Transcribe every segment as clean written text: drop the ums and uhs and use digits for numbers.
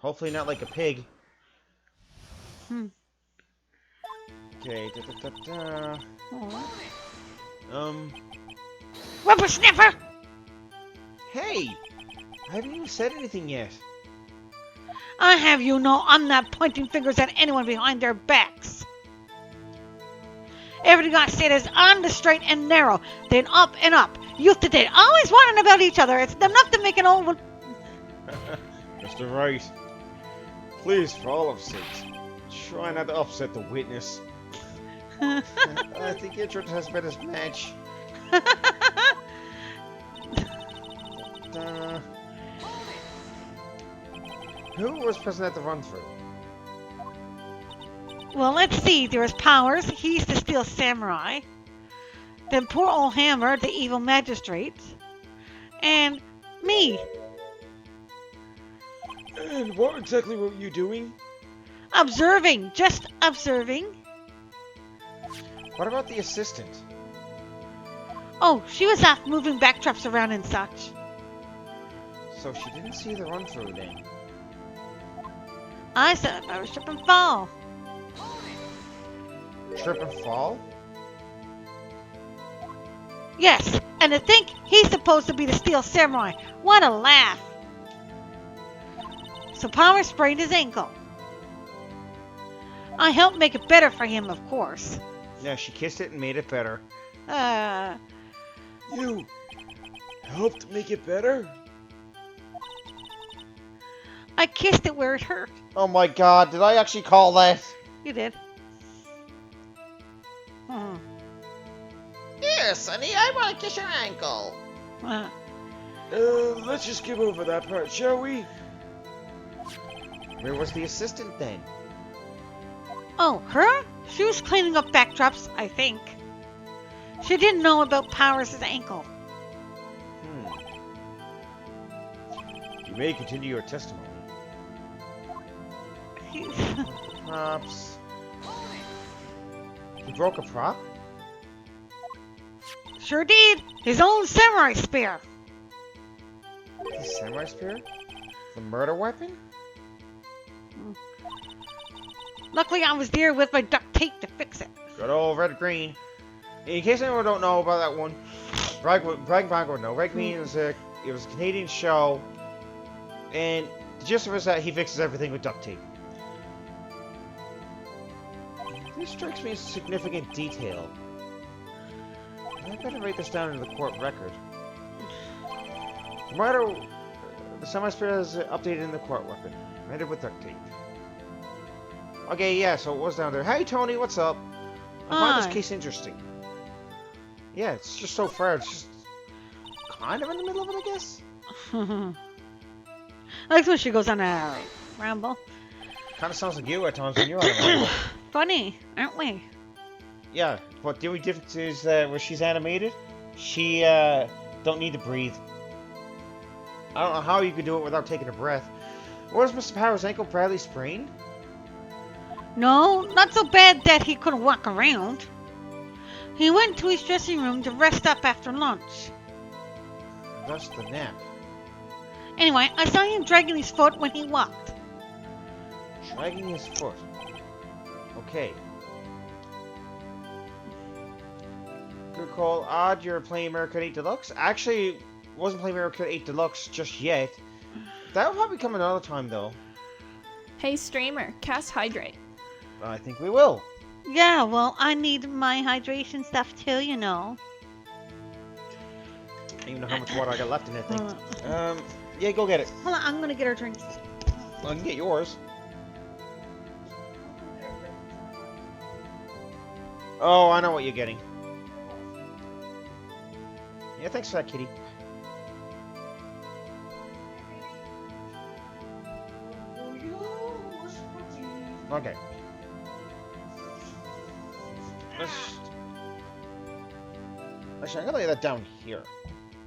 Hopefully not like a pig. Hmm. Okay, Oh. Whippersnapper! Hey! I haven't even said anything yet. I have you know I'm not pointing fingers at anyone behind their backs. Everything I said is on the straight and narrow, then up and up. Youth today always whining about each other. It's enough to make an old one. Mr. Wright, please, for all of sakes, try not to upset the witness. I think Intro has been his match. Who was present at the run-through? Well, let's see. There is Powers. He's the Steel Samurai. Then poor old Hammer, the evil magistrate. And me. And what exactly were you doing? Observing. Just observing. What about the assistant? Oh, she was off moving backdrops around and such. So she didn't see the run-through then. I said if I was trip and fall. Trip and fall? Yes, and to think he's supposed to be the Steel Samurai. What a laugh. So Power sprained his ankle. I helped make it better for him, of course. Yeah, she kissed it and made it better. You helped make it better? I kissed it where it hurt. Oh my god, did I actually call that? You did. Here, Sonny, I want to kiss your ankle. Let's just skip over that part, shall we? Where was the assistant then? Oh, her? She was cleaning up backdrops, I think. She didn't know about Powers' ankle. You may continue your testimony. Props. He broke a prop? Sure did. His own samurai spear. The samurai spear? The murder weapon? Luckily, I was there with my duct tape to fix it. Good old Red Green. In case anyone don't know about that one, Bragg would know. Red Green is it was a Canadian show, and the gist of it is that he fixes everything with duct tape. This strikes me as a significant detail. I better write this down in the court record. The semi-spear is updated in the court weapon. Made it with duct tape. Okay, yeah, so it was down there. Hey, Tony, what's up? I find this case interesting. Yeah, it's just so far. It's just kind of in the middle of it, I guess. I like when she goes on a ramble. Kind of sounds like you at times when you're on a ramble. Funny, aren't we? Yeah, but the only difference is where she's animated, she don't need to breathe. I don't know how you could do it without taking a breath. Was Mr. Power's ankle badly sprained? No, not so bad that he couldn't walk around. He went to his dressing room to rest up after lunch. Thus the nap. Anyway, I saw him dragging his foot when he walked. Dragging his foot. Okay. Good call. Odd, you're playing America 8 Deluxe? Actually, wasn't playing America 8 Deluxe just yet. That'll probably come another time, though. Hey, streamer, cast Hydrate. I think we will. Yeah, well, I need my hydration stuff too, you know. I don't even know how much water I got left in that thing. Yeah, go get it. Hold on, I'm gonna get her drinks. I can get yours. Oh, I know what you're getting. Yeah, thanks for that, kitty. Okay. Actually, I'm gonna lay that down here,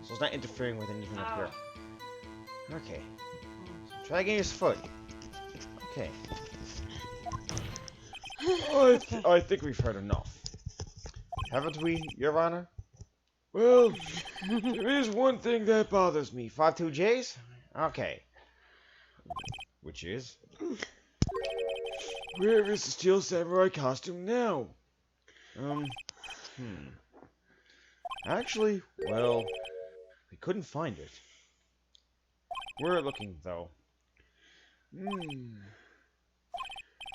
so it's not interfering with anything up here. Okay. So dragging his foot. Okay. I think we've heard enough. Haven't we, Your Honor? Well, there is one thing that bothers me. 52Js? Okay. Which is... Where is the Steel Samurai costume now? Actually, well, we couldn't find it. We're looking, though.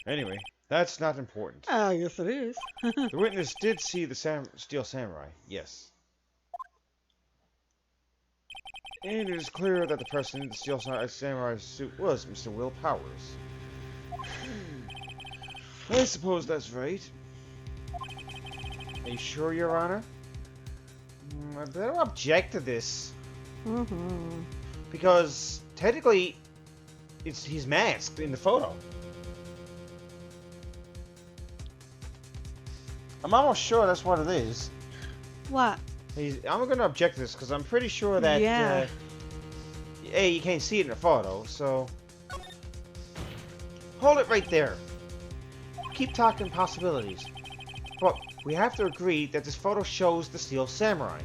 Anyway, that's not important. Oh, yes it is. The witness did see the Steel Samurai, yes. And it is clear that the person in the Steel Samurai suit was Mr. Will Powers. I suppose that's right. Are you sure, Your Honor? I don't object to this. Because, technically, he's masked in the photo. I'm almost sure that's what it is. What? I'm going to object to this because I'm pretty sure that... Yeah. A, you can't see it in the photo, so... Hold it right there. Keep talking possibilities. But we have to agree that this photo shows the Steel Samurai.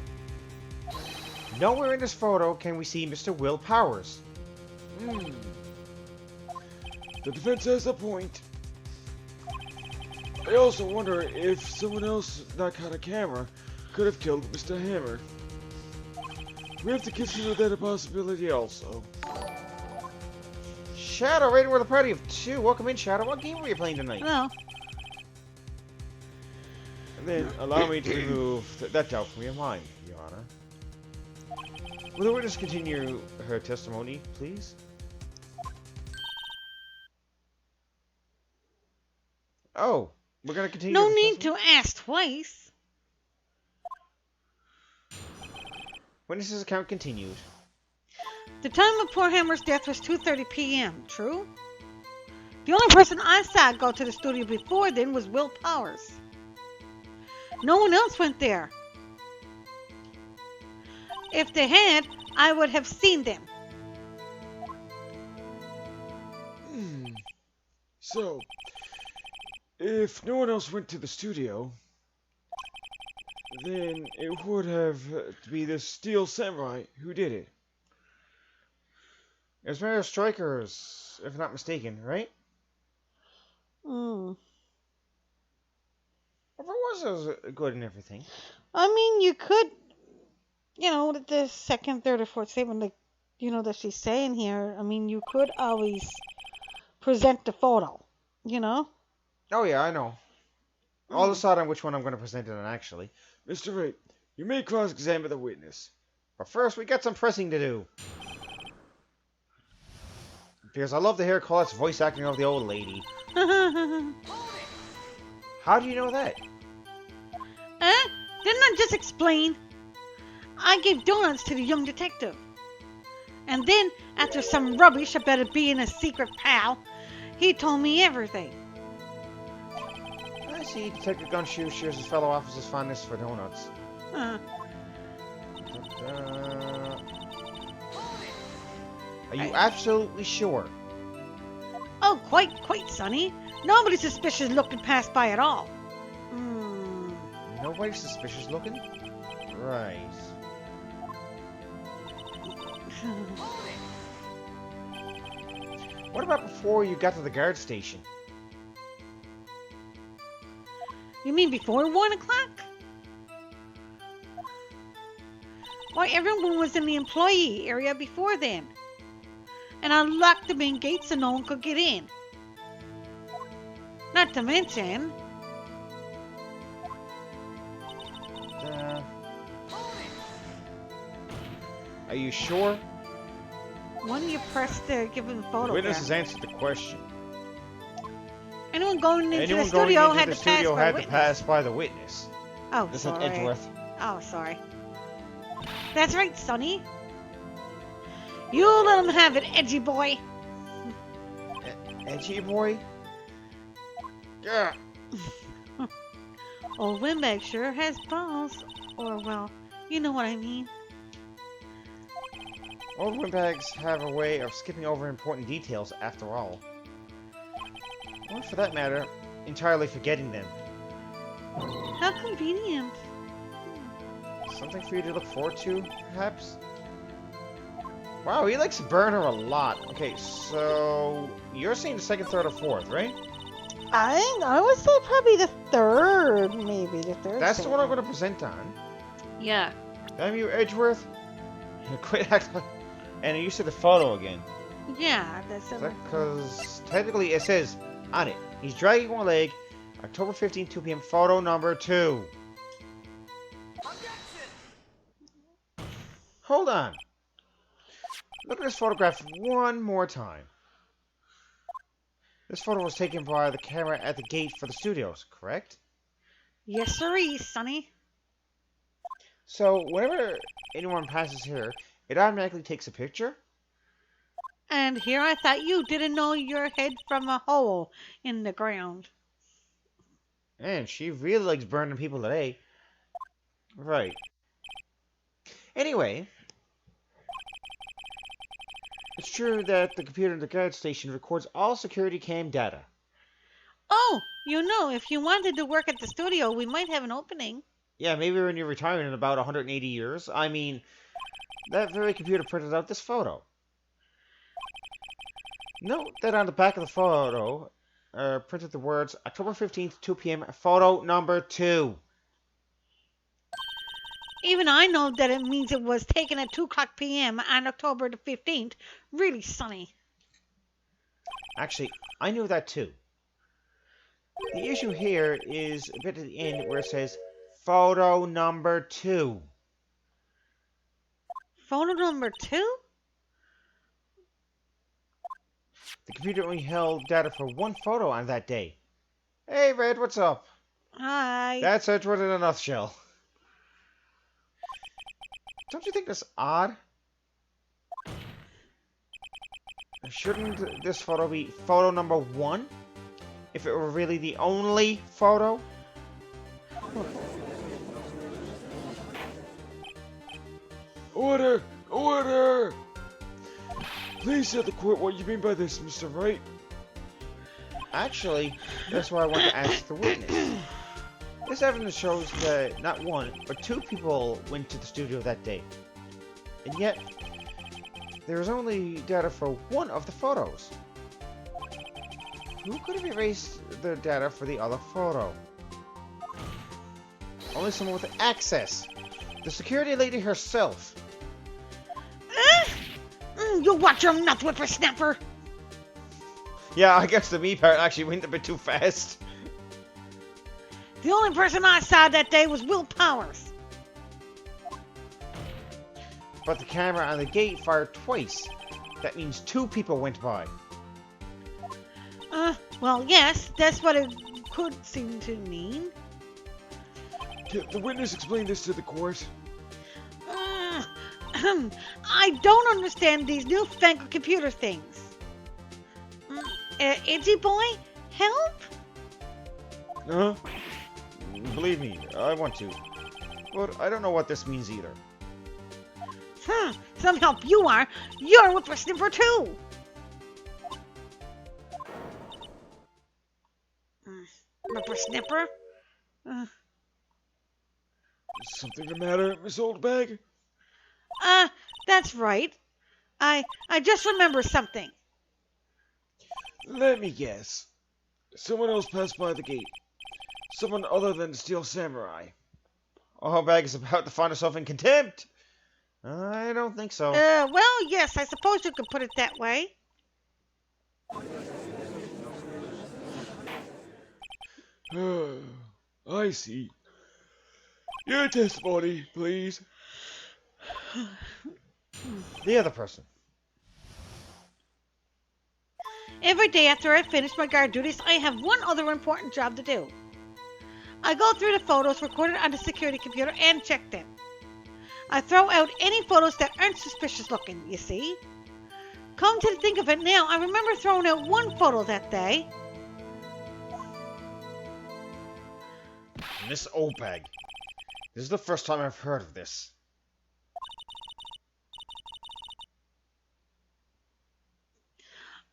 Nowhere in this photo can we see Mr. Will Powers. The defense has a point. I also wonder if someone else not on a camera could have killed Mr. Hammer. We have to consider that a possibility also. Shadow, rated with a party of 2. Welcome in, Shadow. What game were you playing tonight? No. And then allow me to remove that doubt from your mind, Your Honor. Will the witness continue her testimony, please? Oh, we're gonna continue. No need to ask twice. Witness's account continued. The time of poor Hammer's death was 2:30 p.m., true? The only person I saw go to the studio before then was Will Powers. No one else went there. If they had, I would have seen them. So, if no one else went to the studio, then it would have to be the Steel Samurai who did it. It was Mario Strikers, if not mistaken, right? If it was good and everything. I mean, you could, the second, third, or fourth statement, that she's saying here, I mean, you could always present the photo, Oh yeah, I know. I'll decide on which one I'm going to present it on, actually. Mr. Wright, you may cross-examine the witness. But first, we got some pressing to do. Because I love to hear Colette's voice acting of the old lady. How do you know that? Didn't I just explain? I gave donuts to the young detective. And then, after some rubbish about it being a secret pal, he told me everything. I see Detective Gunshoe shares his fellow officer's fondness for donuts. Are you absolutely sure? Oh, quite, Sonny. Nobody's suspicious looking passed by at all. Nobody's suspicious looking? Right. What about before you got to the guard station? You mean before 1 o'clock? Why, everyone was in the employee area before then. And I locked the main gate so no one could get in. Not to mention... Are you sure? When you press the given photo, The witness has answered the question. Anyone going into the studio had to pass by the witness. Oh, This is sorry. Edgeworth. Oh, sorry. That's right, Sonny. You let him have it, edgy boy. Edgy boy? Yeah. Old Windbag sure has balls. Or, well, you know what I mean. Old windbags have a way of skipping over important details, after all. Or, for that matter, entirely forgetting them. How convenient. Something for you to look forward to, perhaps? Wow, he likes Burner a lot. Okay, so you're saying the second, third, or fourth, right? I would say probably the third, maybe the third. That's the one I'm segment. going to present on. Yeah. Damn you, Edgeworth. Quit acting. And you said the photo again. Yeah, that's it. Because technically it says on it, he's dragging one leg, October 15th, 2 p.m., photo number 2. Hold on. Look at this photograph one more time. This photo was taken by the camera at the gate for the studios, correct? Yes, sirree, Sonny. So whenever anyone passes here, it automatically takes a picture? And here I thought you didn't know your head from a hole in the ground. Man, she really likes burning people today. Right. Anyway, it's true that the computer in the guard station records all security cam data. Oh, if you wanted to work at the studio, we might have an opening. Yeah, maybe when you're retiring in about 180 years. I mean, that very computer printed out this photo. Note that on the back of the photo, printed the words, October 15th, 2 p.m., photo number 2. Even I know that it means it was taken at 2 o'clock p.m. on October the 15th. Really, Sonny. Actually, I knew that too. The issue here is a bit at the end where it says, photo number 2. Photo number 2? The computer only held data for one photo on that day. Hey, Red, what's up? Hi. That's Edgewood in a nutshell. Don't you think that's odd? Shouldn't this photo be photo number 1? If it were really the only photo? Order! Order! Please tell the court what you mean by this, Mr. Wright. Actually, that's why I want to ask the witness. This evidence shows that not one, but 2 people went to the studio that day. And yet, there is only data for one of the photos. Who could have erased the data for the other photo? Only someone with access. The security lady herself. You watch your mouth, whippersnapper. Yeah, I guess the me part actually went a bit too fast. The only person I saw that day was Will Powers. But the camera on the gate fired twice. That means 2 people went by. Well, yes, that's what it could seem to mean. Can the witness explain this to the court? I don't understand these newfangled computer things. Itchy boy, help? Huh? Believe me, I want to. But I don't know what this means either. Some help you are. You're a whippersnapper too. Whippersnapper? Is something the matter, Miss Oldbag? That's right. I just remembered something. Let me guess. Someone else passed by the gate. Someone other than the Steel Samurai. Oldbag is about to find herself in contempt. I don't think so. Well, yes, I suppose you could put it that way. I see. Your testimony, please. The other person. Every day after I finish my guard duties, I have one other important job to do. I go through the photos recorded on the security computer and check them. I throw out any photos that aren't suspicious looking, you see. Come to think of it now, I remember throwing out one photo that day. Miss Oldbag. This is the first time I've heard of this.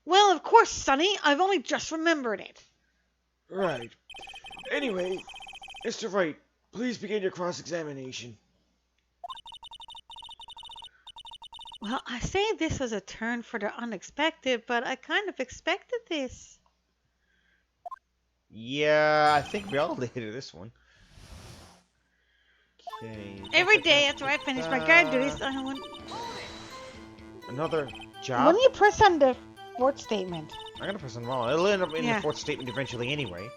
Well, of course, Sonny, I've only just remembered it. Right. Anyway, Mr. Wright, please begin your cross-examination. Well, I say this was a turn for the unexpected, but I kind of expected this. Yeah, I think we all did this one. Okay. Every day after I finish my guard duties, Another when job? you press on the fourth statement. I'm gonna press on them all. It'll end up in Yeah. the fourth statement eventually anyway.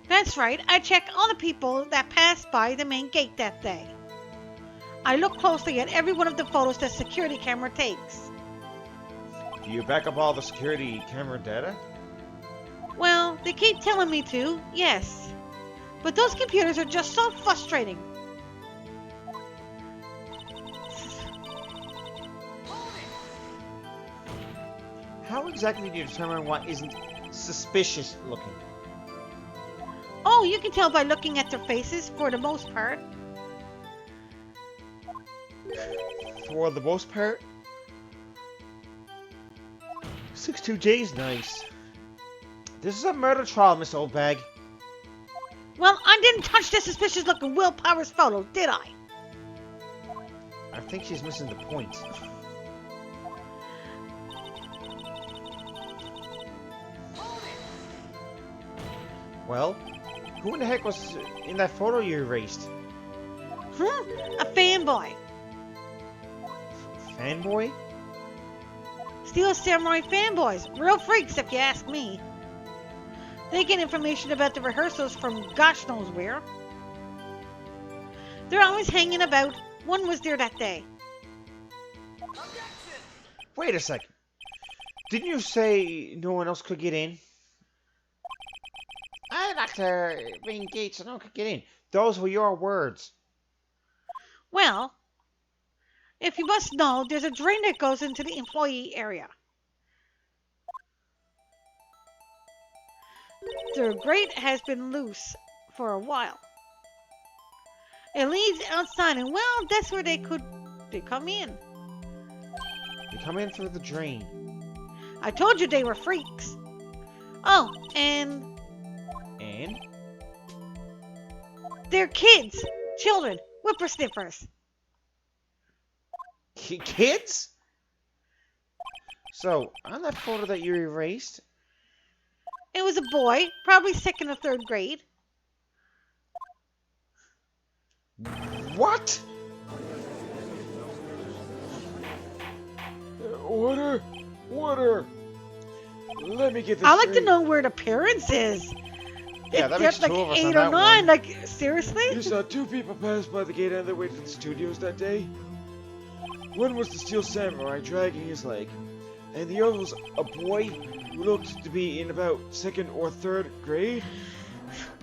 That's right, I check all the people that passed by the main gate that day. I look closely at every one of the photos the security camera takes. Do you back up all the security camera data? Well, they keep telling me to, yes. But those computers are just so frustrating. How exactly do you determine what isn't suspicious looking? Oh, you can tell by looking at their faces for the most part. For the most part? 62J's nice. This is a murder trial, Miss Oldbag. Well, I didn't touch the suspicious looking Will Powers photo, did I? I think she's missing the point. Well, who in the heck was in that photo you erased? A fanboy. Fanboy? Steel Samurai fanboys. Real freaks, if you ask me. They get information about the rehearsals from gosh knows where. They're always hanging about. One was there that day. Wait a second. Didn't you say no one else could get in? Dr. Bean Gates, no one could get in. Those were your words. Well, if you must know, there's a drain that goes into the employee area. Their grate has been loose for a while. It leads outside, and well, that's where they come in. They come in through the drain. I told you they were freaks. Oh, and And? they're kids, children, whippersnippers. Kids? So, on that photo that you erased, It was a boy, probably second or third grade. what? Order! Order! Let me get this I'd like to straight. know where the parents is. Yeah, that makes There's two of us 8 on or that 9. one. Like, seriously? You saw two people pass by the gate on their way to the studios that day. One was the Steel Samurai dragging his leg, and the other was a boy who looked to be in about second or third grade.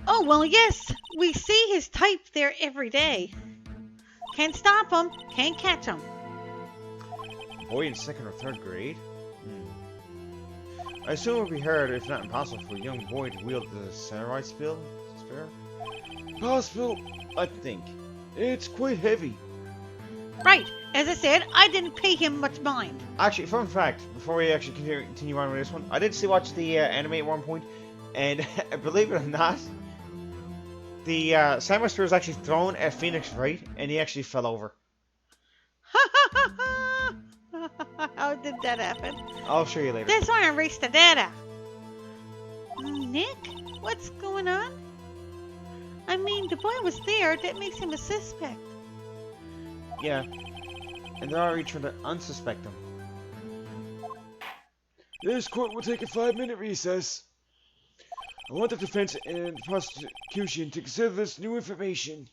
Oh, well, yes. We see his type there every day. Can't stop him. Can't catch him. Boy in second or third grade? I assume it would be hard, if not impossible, for a young boy to wield the samurai spear? Possible, I think. it's quite heavy. Right. As I said, I didn't pay him much mind. Actually, fun fact, before we actually continue on with this one, I did watch the anime at one point, and believe it or not, the samurai spear was actually thrown at Phoenix Wright, and he actually fell over. How did that happen? I'll show you later. That's why I erased the data. Nick? What's going on? I mean, the boy was there. That makes him a suspect. Yeah, and they're already trying to unsuspect him. This court will take a 5-minute recess. I want the defense and prosecution to consider this new information.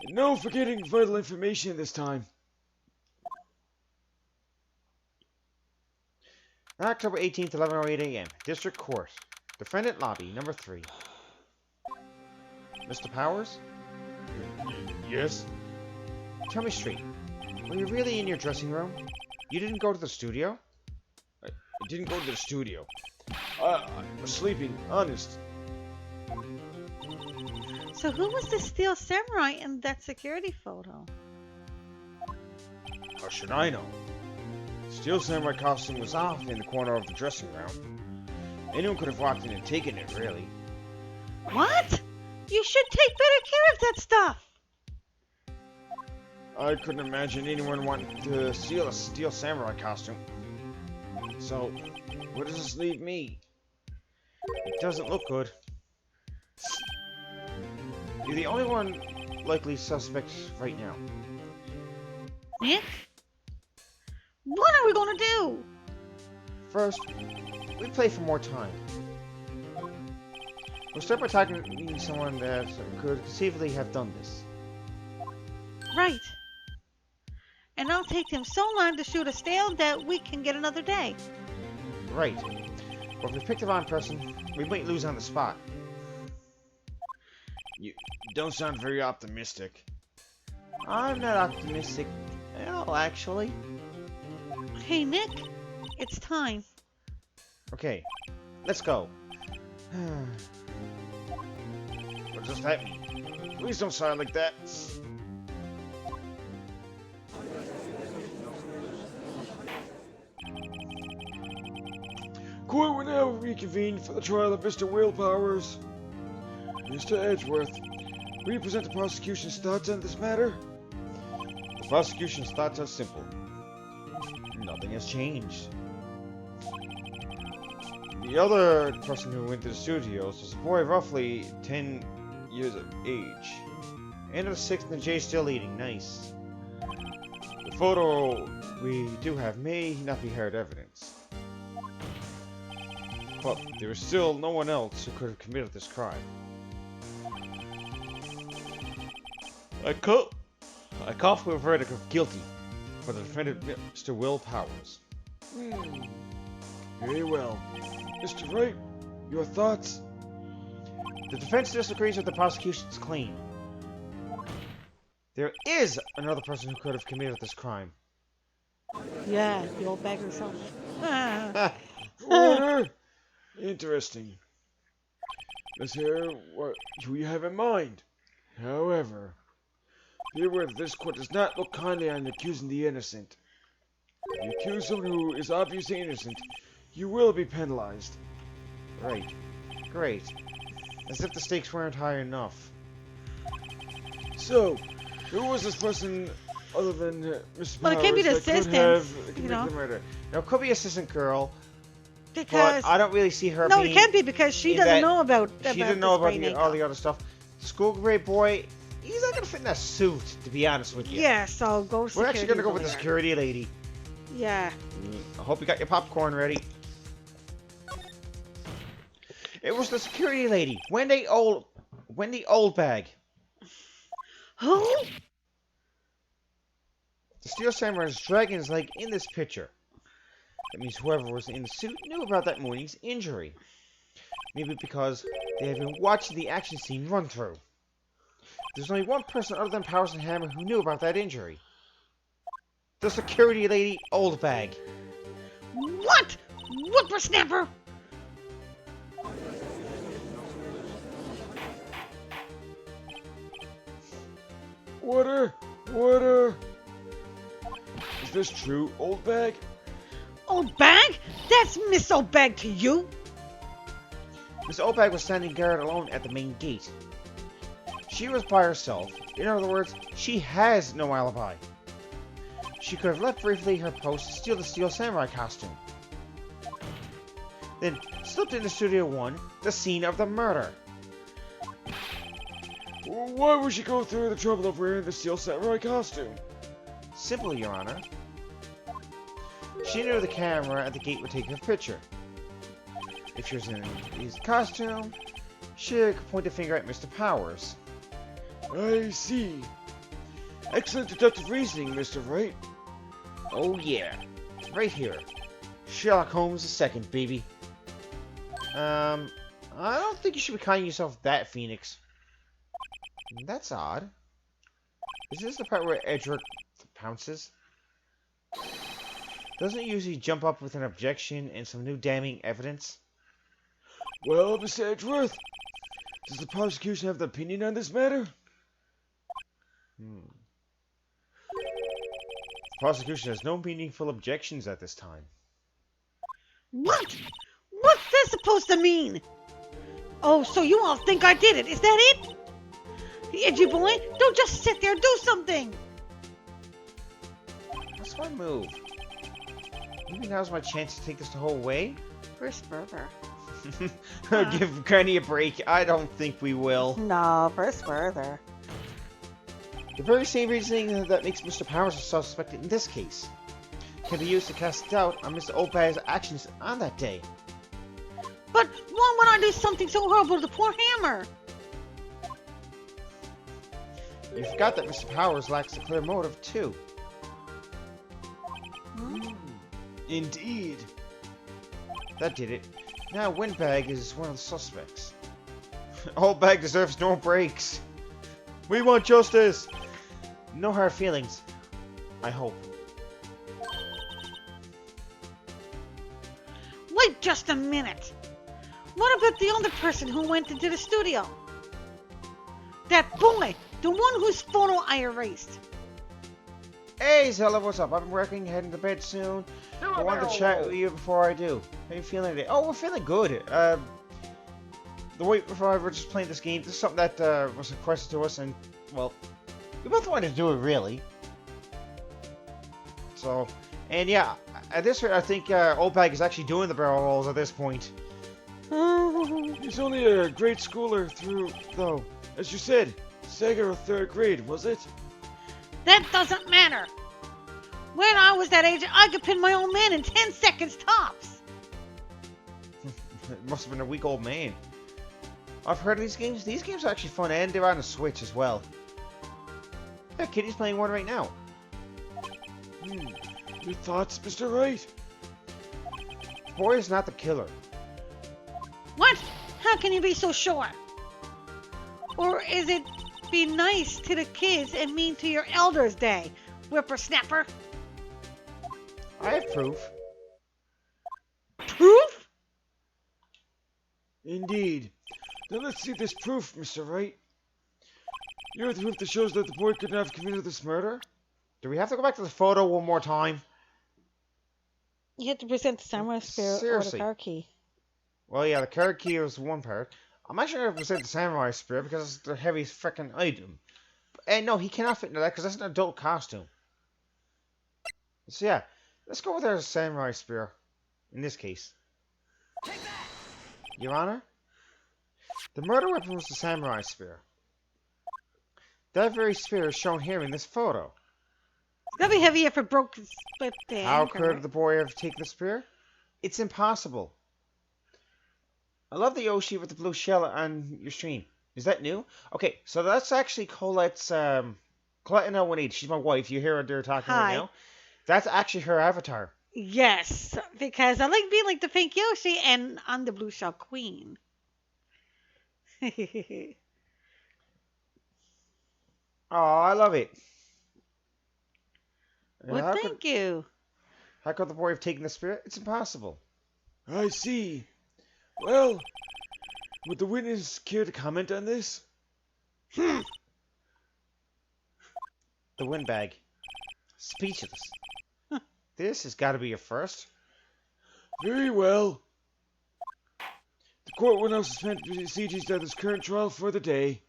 And no forgetting vital information this time. October 18th, 11:08 a.m. District Court. Defendant Lobby, number 3. Mr. Powers? Yes? Tell me straight. Were you really in your dressing room? You didn't go to the studio? I didn't go to the studio. I was sleeping, honest. So who was the Steel Samurai in that security photo? How should I know? Steel Samurai costume was off in the corner of the dressing room. Anyone could have walked in and taken it, really. What? You should take better care of that stuff. I couldn't imagine anyone wanting to steal a steel samurai costume. So, where does this leave me? It doesn't look good. You're the only one likely suspect right now. Nick? What are we gonna do? First, we play for more time. We'll start by targeting someone that could conceivably have done this. Right. And I'll take him so long to shoot a stale that we can get another day. Right. But if we pick the wrong person, we might lose on the spot. You don't sound very optimistic. I'm not optimistic at all, actually. Hey, Nick, it's time. Okay, let's go. What does that mean? Please don't sound like that. Court will now reconvene for the trial of Mr. Will Powers. Mr. Edgeworth, will you present the prosecution's thoughts on this matter? The prosecution's thoughts are simple. Nothing has changed. The other person who went to the studios was a boy roughly 10 years of age. End of the 6th and Jay's still eating. Nice. The photo we do have may not be hard evidence. But there is still no one else who could have committed this crime. I call for a verdict of guilty for the defendant, Mr. Will Powers. Very well. Mr. Wright, your thoughts? The defense disagrees with the prosecution's claim. There is another person who could have committed this crime. Yeah, the old bag herself. Order! Interesting. Let's hear who you have in mind. However, be aware that this court does not look kindly on accusing the innocent. If you accuse someone who is obviously innocent, you will be penalized. Right. Great. As if the stakes weren't high enough. So, who was this person other than Mr. Well, it can't be the Powers that could assistant, have you committed know. the murder? Now, it could be assistant girl, Because but I don't really see her no, being... it can't be because she in doesn't that- know about She didn't know about the all the other stuff. School grade boy, he's not gonna fit in that suit, to be honest with you. Yeah, so go. We're actually gonna go with the security. security lady. Yeah. I hope you got your popcorn ready. It was the security lady, Wendy Oldbag. Who? The Steel Samurai's dragon is like in this picture. That means whoever was in the suit knew about that morning's injury. Maybe because they had been watching the action scene run through. There's only one person other than Powers and Hammer who knew about that injury. The security lady, Oldbag. What? Whippersnapper! Order! Order! Is this true, old bag? Old bag? That's Miss Old Bag to you. Miss Oldbag was standing guard alone at the main gate. She was by herself. In other words, she has no alibi. She could have left briefly her post to steal the Steel Samurai costume. Then slipped into Studio 1, the scene of the murder. Why would she go through the trouble of wearing the Steel Samurai costume? Simple, Your Honor. She knew the camera at the gate would take her picture. If she was in his costume, she could point a finger at Mr. Powers. I see. Excellent deductive reasoning, Mr. Wright. Oh yeah, right here. Sherlock Holmes II, baby. I don't think you should be calling yourself that, Phoenix. That's odd. Is this the part where Edgeworth pounces? Doesn't it usually jump up with an objection and some new damning evidence? Well, Mr. Edgeworth, does the prosecution have an opinion on this matter? The prosecution has no meaningful objections at this time. What? What's this supposed to mean? Oh, so you all think I did it? Is that it? Edgy boy, don't just sit there. Do something. Smart move. Maybe now's my chance to take this the whole way? First further. Give Granny a break. I don't think we will. No, first further. The very same reasoning that makes Mr. Powers a suspect in this case can be used to cast doubt on Mr. Oldbag's actions on that day. But why would I do something so horrible to the poor Hammer? You forgot that Mr. Powers lacks a clear motive, too. Indeed. That did it. Now Windbag is one of the suspects. Oldbag deserves no breaks. We want justice! No hard feelings. I hope. Wait just a minute. What about the other person who went into the studio? That boy! The one whose photo I erased. Hey Zella, what's up? I'm working, heading to bed soon. I wanted to chat with you before I do. How you feeling today? Oh, we're feeling good. The week before we were just playing this game. This is something that was requested to us, and well, we both wanted to do it really. So, and yeah, at this rate, I think Oldbag is actually doing the barrel rolls at this point. He's only a grade schooler through, though. As you said, second or third grade, was it? That doesn't matter. When I was that age, I could pin my own man in 10 seconds tops. It must have been a weak old man. I've heard of these games. These games are actually fun, and they're on the Switch as well. Yeah, Kitty's playing one right now. Your thoughts, Mr. Wright? The boy is not the killer. What? How can you be so sure? Or is it be nice to the kids and mean to your elders day, whippersnapper? I have proof. Proof? Indeed. Then let's see this proof, Mr. Wright. You're the proof that shows that the boy could not have committed this murder? Do we have to go back to the photo one more time? You have to present the samurai spear or Seriously. the car key. Well, yeah, the card key was one part. I'm actually going to present the samurai spear because it's the heaviest freaking item. And no, he cannot fit into that because that's an adult costume. So yeah, let's go with our samurai spear. In this case. Your Honor? The murder weapon was the samurai spear. That very spear is shown here in this photo. It's gonna be heavy if it broke the split the How anchor, could right? the boy have taken the spear? It's impossible. I love the Yoshi with the blue shell on your stream. Is that new? Okay, so that's actually Colette's, Colette in L18. She's my wife. You hear her there talking Hi. right now? That's actually her avatar. Yes, because I like being like the pink Yoshi and I'm the blue shell queen. Oh, I love it. Well, how thank you. How could the boy have taken the spear? It's impossible. I see. Well, would the witness care to comment on this? Hmm. The windbag. Speechless. This has got to be a first. Very well. The court will now suspend proceedings at this current trial for the day.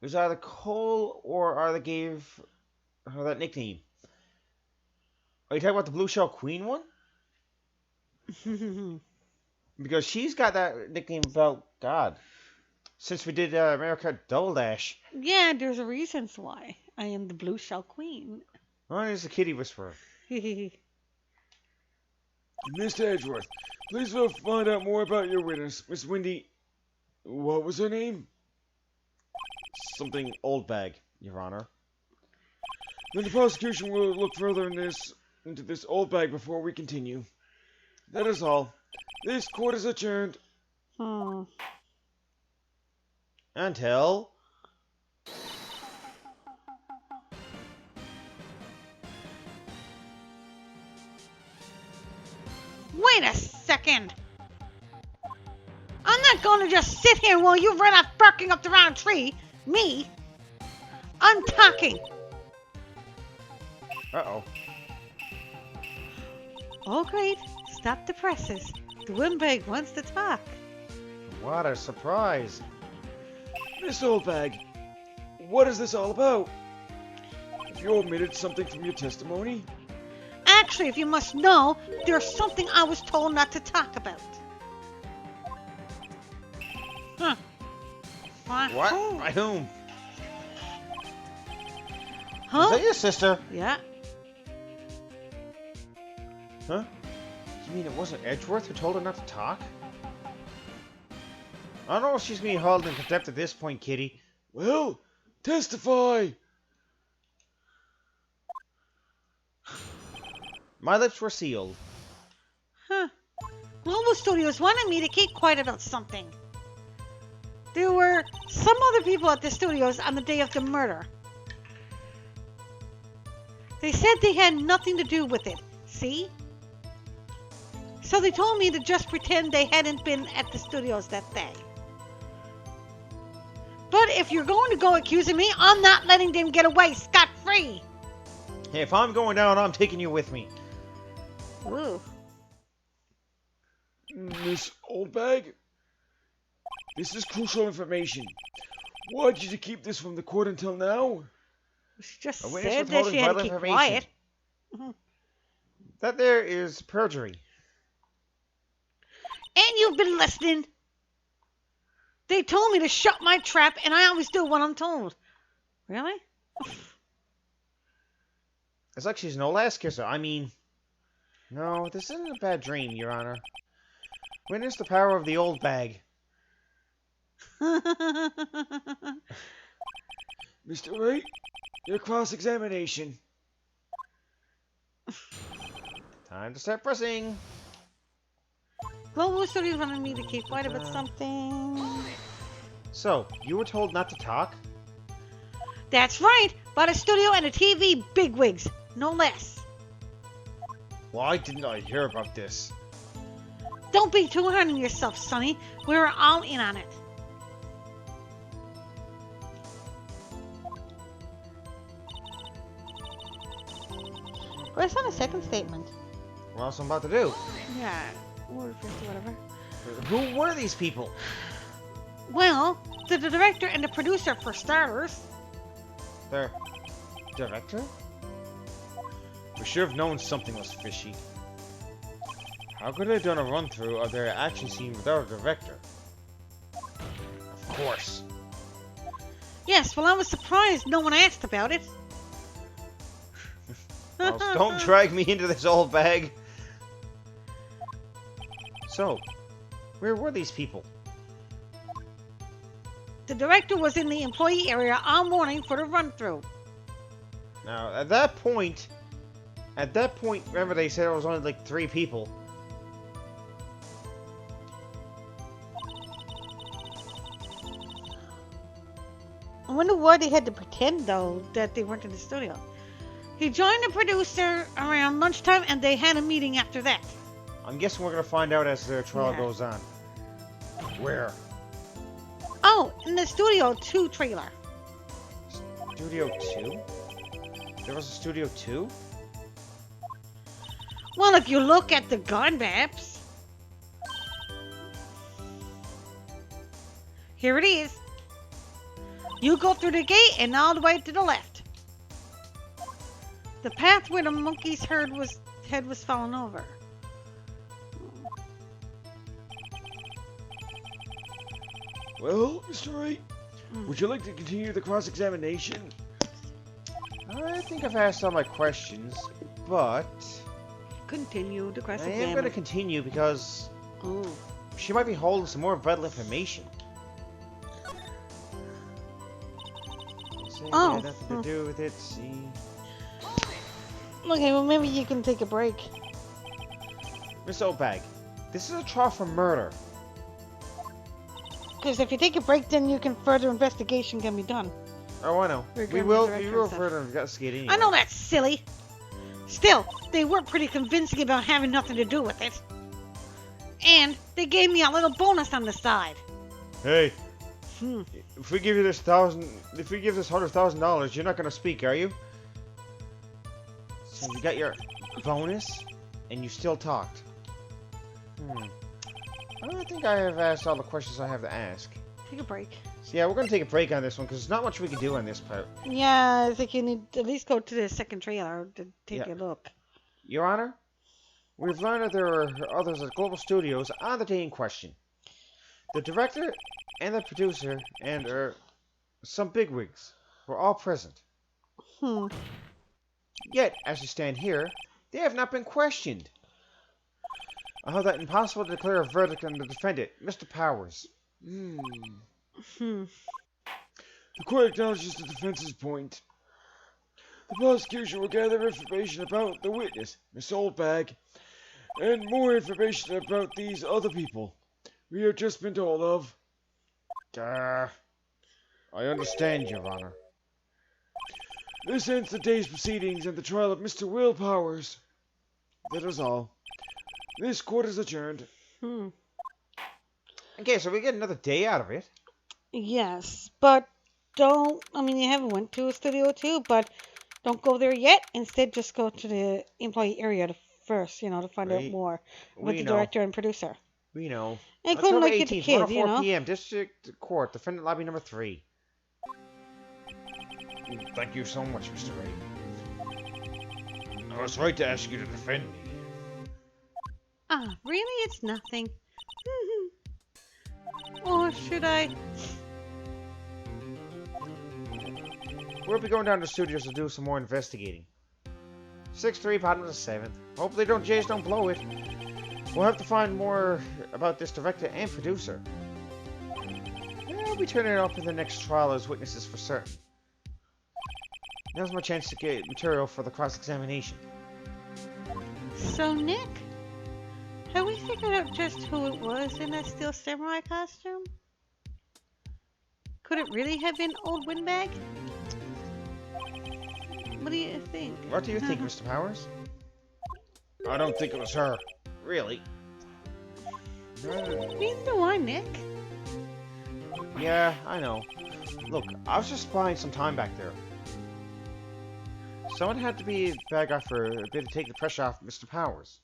It was either Cole or Arthur gave her that nickname. Are you talking about the Blue Shell Queen one? Because she's got that nickname about God. Since we did America Double Dash. Yeah, there's a reason why I am the blue shell queen. Oh, there's the kitty whisperer. Mr. Edgeworth, please will find out more about your witness, Miss Wendy. What was her name? Something Oldbag, Your Honor. Then the prosecution will look further into this old bag before we continue. That is all. This court is adjourned. Hmm. Until... Wait a second. I'm not going to just sit here while you run off barking up the round tree. Me. I'm talking. Uh-oh. Oh, great. Stop the presses. The windbag wants to talk. What a surprise. Miss Oldbag, what is this all about? you omitted something from your testimony? Actually, if you must know, there's something I was told not to talk about. Huh. What? Oh. By whom? Huh? Is that your sister? Yeah. Huh? You mean it wasn't Edgeworth who told her not to talk? I don't know if she's being held in contempt at this point, Kitty. Well, testify! My lips were sealed. Huh. Global Studios wanted me to keep quiet about something. There were some other people at the studios on the day of the murder. They said they had nothing to do with it, see? So they told me to just pretend they hadn't been at the studios that day. But if you're going to go accusing me, I'm not letting them get away scot-free. Hey, if I'm going down, I'm taking you with me. Ooh. Miss Oldbag? This is crucial information. Why did you keep this from the court until now? She just A witness said that withholding she had to vital keep information. quiet. That there is perjury. And you've been listening. They told me to shut my trap, and I always do what I'm told. Really? It's like she's no last kisser. I mean... No, this isn't a bad dream, Your Honor. Witness the power of the old bag. Mr. Wright, your cross-examination. Time to start pressing. Global Studios wanted me to keep quiet about something. So, you were told not to talk? That's right, by the studio and the TV bigwigs, no less. Why didn't I hear about this? Don't be too hard on yourself, Sonny. We were all in on it. Where's on the second statement? What else I'm about to do? Yeah, or whatever. Who were these people? Well, the director and the producer for starters. Their director? We should have known something was fishy. How could they have done a run-through of their action scene without a director? Of course. Yes, well, I was surprised no one asked about it. Well, don't drag me into this old bag. So, where were these people? The director was in the employee area all morning for the run-through. Now, at that point, remember they said it was only like 3 people. I wonder why they had to pretend, though, that they weren't in the studio. He joined the producer around lunchtime, and they had a meeting after that. I'm guessing we're gonna find out as their trial Yeah. goes on. Where? Oh, in the Studio 2 trailer. Studio 2? There was a Studio 2? Well, if you look at the gun maps. Here it is. You go through the gate and all the way to the left. The path where the monkey's head was falling over. Well, Mr. Wright, would you like to continue the cross-examination? I think I've asked all my questions, but Continue the I cross-exam. am gonna continue because Oh. she might be holding some more vital information. Say Oh. it had nothing to do with it. See, Okay, well maybe you can take a break. Miss Oldbag, this is a trial for murder. Because if you take a break, then you can further investigation can be done. Oh, I know. Regarding We the will director and stuff. further investigate anyway. I know that's silly. Still, they were pretty convincing about having nothing to do with it. And they gave me a little bonus on the side. Hey, Hmm. if we give this $100,000, you're not gonna speak, are you? So you got your bonus, and you still talked. I think I have asked all the questions I have to ask. Take a break. So yeah, we're gonna take a break on this one because there's not much we can do on this part. Yeah, I think you need to at least go to the second trailer to take Yeah. a look. Your Honor, we've learned that there are others at Global Studios on the day in question. The director and the producer and some bigwigs were all present. Hmm. Yet, as we stand here, they have not been questioned. I hold that impossible to declare a verdict on the defendant, Mr. Powers. Hmm. The court acknowledges the defense's point. The prosecution will gather information about the witness, Miss Oldbag, and more information about these other people we have just been told of. I understand, Your Honor. This ends the day's proceedings and the trial of Mr. Will Powers. That is all. This court is adjourned. Hmm. Okay, so we get another day out of it. Yes, but don't. I mean, you haven't went to a studio too, but don't go there yet. Instead, just go to the employee area first. To find out more about We the know. director and producer. We know. Including October like the 18th, kid, 1:04 p.m., District Court, Defendant Lobby number 3. Thank you so much, Mr. Ray. I was right to ask you to defend me. Ah, really? It's nothing. Or should I? We'll be going down to the studios to do some more investigating. 6-3, bottom of the 7th. Hopefully Jays don't blow it. We'll have to find more about this director and producer. I'll be turning it up in the next trial as witnesses for certain. Now's my chance to get material for the cross-examination. So, Nick, have we figured out just who it was in that Steel Samurai costume? Could it really have been old Windbag? What do you think? What do you think, Mr. Powers? I don't think it was her. Really? Neither do I, Nick. Yeah, I know. Look, I was just buying some time back there. Someone had to be the bad guy for a bit to take the pressure off Mr. Powers.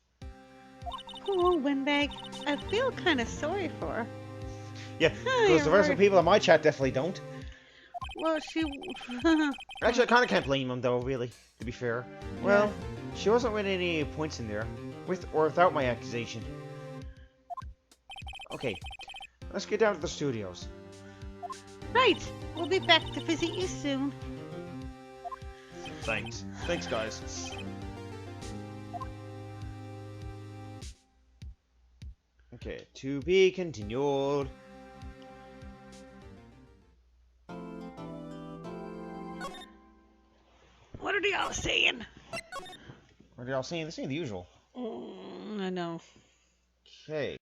Poor old Windbag. I feel kind of sorry for her. Yeah, because the rest of the people in my chat definitely don't. Well, she... Actually, I kind of can't blame them, though, really, to be fair. Well, she wasn't winning any points in there, with or without my accusation. Okay, let's get down to the studios. Right. We'll be back to visit you soon. Thanks. Thanks, guys. Okay, to be continued. What are they all saying? What are y'all saying? They're saying the usual. I know. Okay.